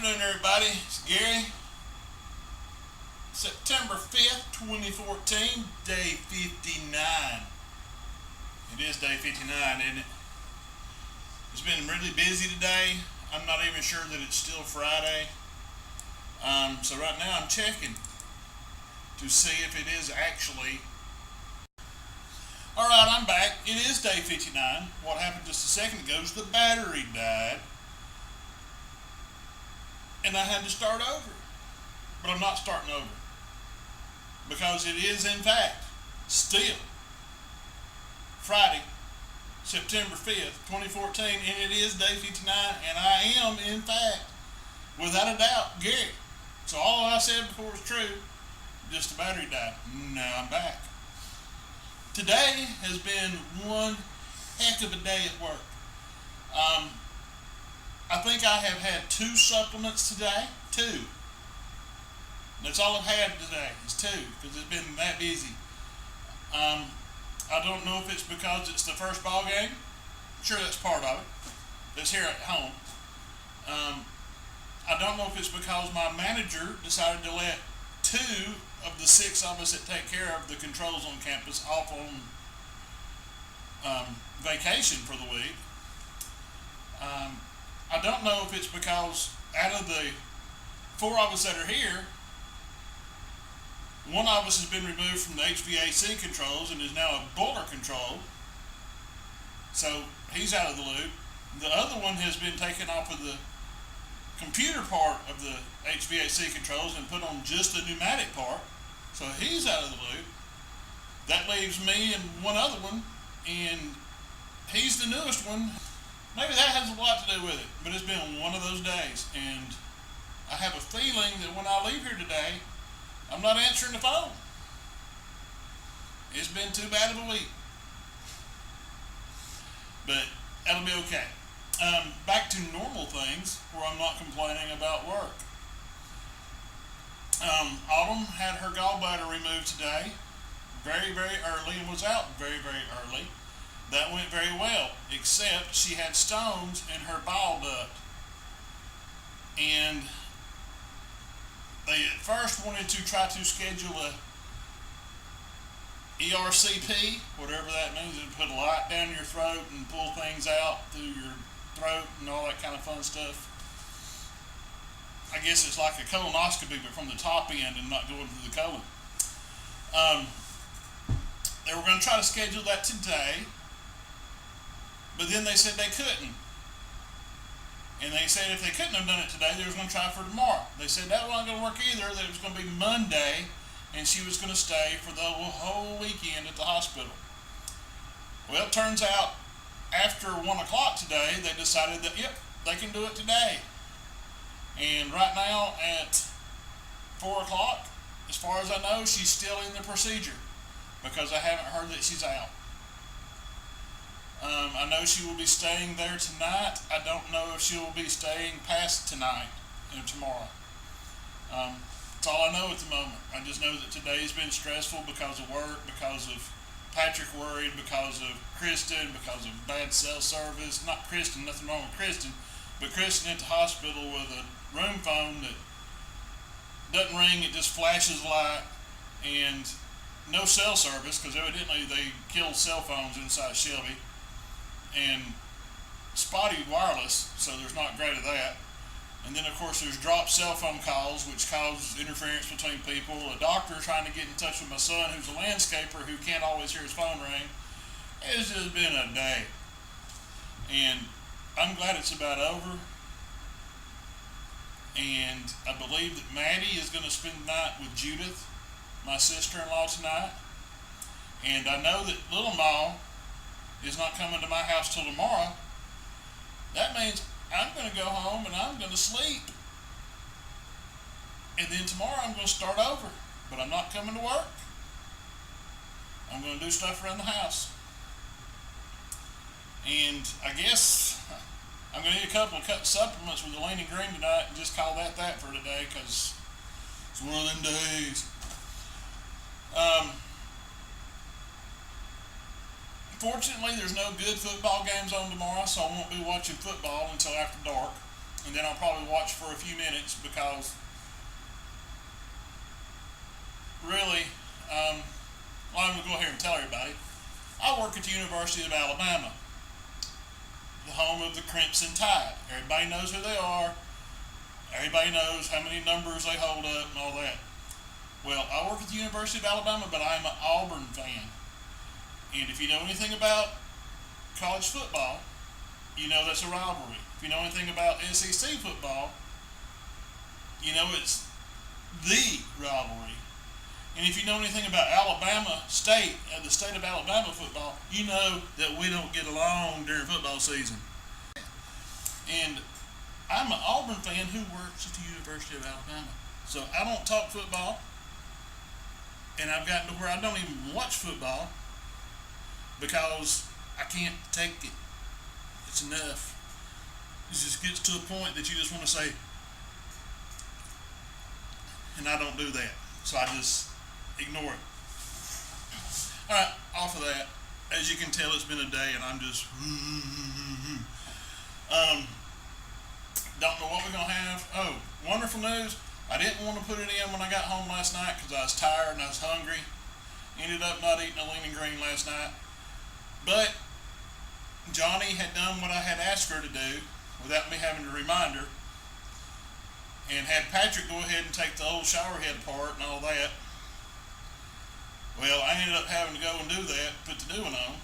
afternoon, everybody. It's Gary. September 5th, 2014, day 59. It is day 59, isn't it? It's been really busy today. I'm not even sure that it's still Friday. So right now I'm checking to see if it is actually. Alright, I'm back. It is day 59. What happened just a second ago is the battery died. And I had to start over. But I'm not starting over. Because it is, in fact, still Friday, September 5th, 2014, and it is day 59, and I am, in fact, without a doubt, Gary. So all I said before was true, just the battery died. Now I'm back. Today has been one heck of a day at work. I think I have had 2 supplements today. 2. That's all I've had today is 2 because it's been that busy. I don't know if it's because it's the first ball game. Sure, that's part of it. It's here at home. I don't know if it's because my manager decided to let 2 of the 6 of us that take care of the controls on campus off on vacation for the week. I don't know if it's because out of the 4 of us that are here, 1 of us has been removed from the HVAC controls and is now a boiler control. So he's out of the loop. The other one has been taken off of the computer part of the HVAC controls and put on just the pneumatic part. So he's out of the loop. That leaves me and 1 other one, and he's the newest one. Maybe that has a lot to do with it, but it's been one of those days, and I have a feeling that when I leave here today, I'm not answering the phone. It's been too bad of a week. But that'll be okay. Back to normal things where I'm not complaining about work. Autumn had her gallbladder removed today very, very early and was out very, very early. That went very well, except she had stones in her bile duct. And they at first wanted to try to schedule a ERCP, whatever that means, and put a light down your throat and pull things out through your throat and all that kind of fun stuff. I guess it's like a colonoscopy, but from the top end and not going through the colon. They were going to try to schedule that today, but then they said they couldn't. And they said if they couldn't have done it today, they was going to try for tomorrow. They said that wasn't going to work either, that it was going to be Monday, and she was going to stay for the whole weekend at the hospital. Well, it turns out after 1 o'clock today, they decided that, yep, they can do it today. And right now at 4 o'clock, as far as I know, she's still in the procedure because I haven't heard that she's out. I know she will be staying there tonight. I don't know if she will be staying past tonight and tomorrow. That's all I know at the moment. I just know that today's been stressful because of work, because of Patrick worried, because of Kristen, because of bad cell service. Not Kristen, nothing wrong with Kristen, but Kristen at the hospital with a room phone that doesn't ring, it just flashes light, and no cell service because evidently they killed cell phones inside Shelby. And spotty wireless, so there's not great of that. And then of course there's dropped cell phone calls, which causes interference between people. A doctor trying to get in touch with my son, who's a landscaper, who can't always hear his phone ring. It's just been a day. And I'm glad it's about over. And I believe that Maddie is going to spend the night with Judith, my sister-in-law, tonight. And I know that Little Ma is not coming to my house till tomorrow. That means I'm going to go home and I'm going to sleep. And then tomorrow I'm going to start over. But I'm not coming to work. I'm going to do stuff around the house. And I guess I'm going to eat a couple of supplements with the lean and green tonight and just call that for today because it's one of them days. Fortunately, there's no good football games on tomorrow, so I won't be watching football until after dark. and then I'll probably watch for a few minutes because really, well, I'm going to go ahead and tell everybody. I work at the University of Alabama, the home of the Crimson Tide. Everybody knows who they are. Everybody knows how many numbers they hold up and all that. Well, I work at the University of Alabama, but I'm an Auburn fan. And if you know anything about college football, you know that's a rivalry. If you know anything about SEC football, you know it's the rivalry. And if you know anything about Alabama State, the state of Alabama football, you know that we don't get along during football season. And I'm an Auburn fan who works at the University of Alabama. So I don't talk football, and I've gotten to where I don't even watch football because I can't take it. It's enough. It just gets to a point that you just want to say, and I don't do that. So I just ignore it. Alright, off of that. As you can tell, it's been a day and I'm just don't know what we're going to have. Oh, wonderful news. I didn't want to put it in when I got home last night because I was tired and I was hungry. Ended up not eating a lean and green last night. But Johnny had done what I had asked her to do without me having to remind her, and had Patrick go ahead and take the old shower head apart and all that. Well, I ended up having to go and do that, put the new one on.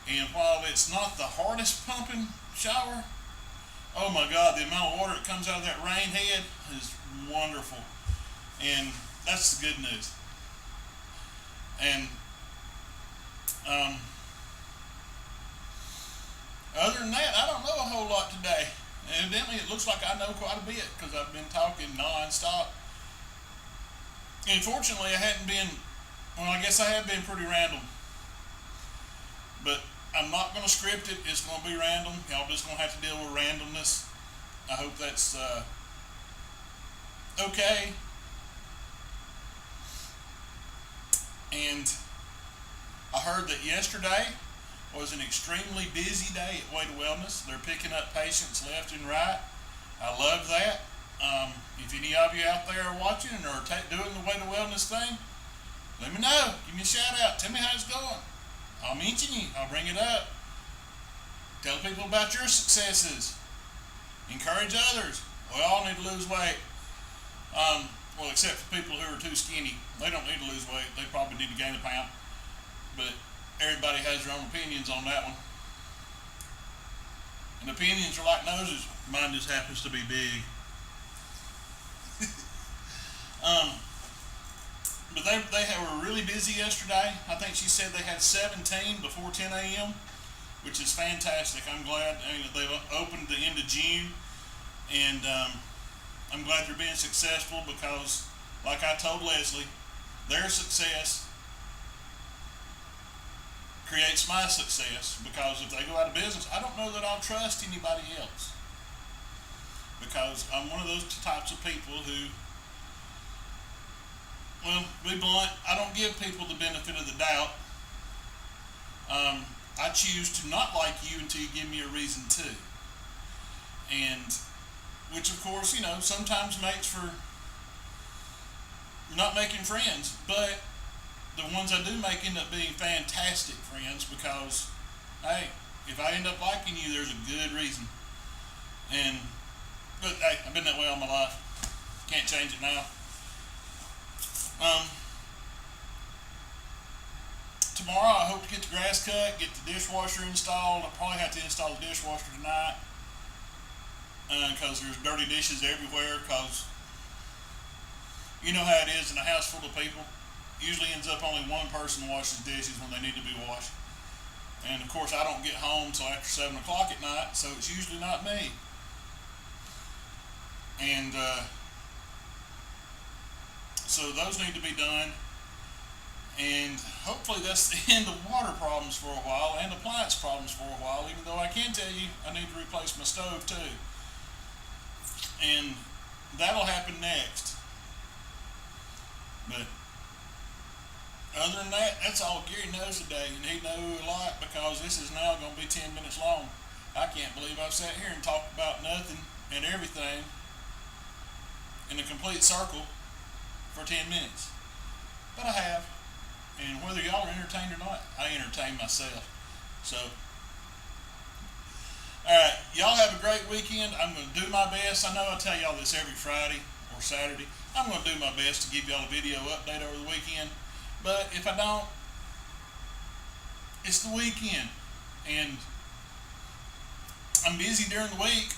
And while it's not the hardest pumping shower, oh my God, the amount of water that comes out of that rain head is wonderful. And that's the good news. And other than that, I don't know a whole lot today. Evidently, it looks like I know quite a bit because I've been talking non-stop. Unfortunately, I hadn't been, well, I guess I have been pretty random. But I'm not going to script it. It's going to be random. Y'all just going to have to deal with randomness. I hope that's okay. And I heard that yesterday was an extremely busy day at Way to Wellness. They're picking up patients left and right. I love that. If any of you out there are watching or are doing the Way to Wellness thing, let me know. Give me a shout out. Tell me how it's going. I'll mention you. I'll bring it up. Tell people about your successes. Encourage others. We all need to lose weight. Well, except for people who are too skinny. They don't need to lose weight. They probably need to gain a pound. But everybody has their own opinions on that one. And opinions are like noses. Mine just happens to be big. But they were really busy yesterday. I think she said they had 17 before 10 a.m., which is fantastic. I'm glad. They've opened the end of June, and I'm glad they're being successful because, like I told Leslie, their success creates my success, because if they go out of business, I don't know that I'll trust anybody else, because I'm one of those types of people who, well, to be blunt, I don't give people the benefit of the doubt. I choose to not like you until you give me a reason to, and which of course, sometimes makes for not making friends, but the ones I do make end up being fantastic friends because, hey, if I end up liking you, there's a good reason. But hey, I've been that way all my life. Can't change it now. Tomorrow I hope to get the grass cut, get the dishwasher installed. I'll probably have to install the dishwasher tonight because there's dirty dishes everywhere, because you know how it is in a house full of people. Usually ends up only one person washes dishes when they need to be washed. And of course I don't get home till after 7 o'clock at night, so it's usually not me. And so those need to be done. And hopefully that's the end of water problems for a while and appliance problems for a while, even though I can tell you I need to replace my stove too. And that'll happen next. But other than that, that's all Gary knows today, and he knows a lot because this is now going to be 10 minutes long. I can't believe I've sat here and talked about nothing and everything in a complete circle for 10 minutes. But I have. And whether y'all are entertained or not, I entertain myself. So, alright, y'all have a great weekend. I'm going to do my best. I know I tell y'all this every Friday or Saturday. I'm going to do my best to give y'all a video update over the weekend. But if I don't, it's the weekend. And I'm busy during the week,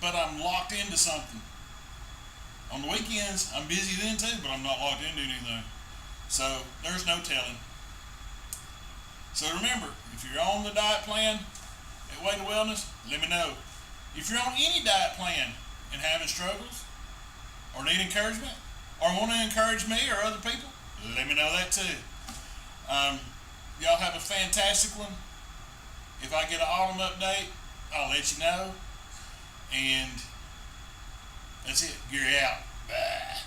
but I'm locked into something. On the weekends, I'm busy then too, but I'm not locked into anything. So there's no telling. So remember, if you're on the diet plan at Way to Wellness, let me know. If you're on any diet plan and having struggles, or need encouragement, or want to encourage me or other people, let me know that too. Y'all have a fantastic one. If I get an autumn update, I'll let you know. And that's it. Gary out. Bye.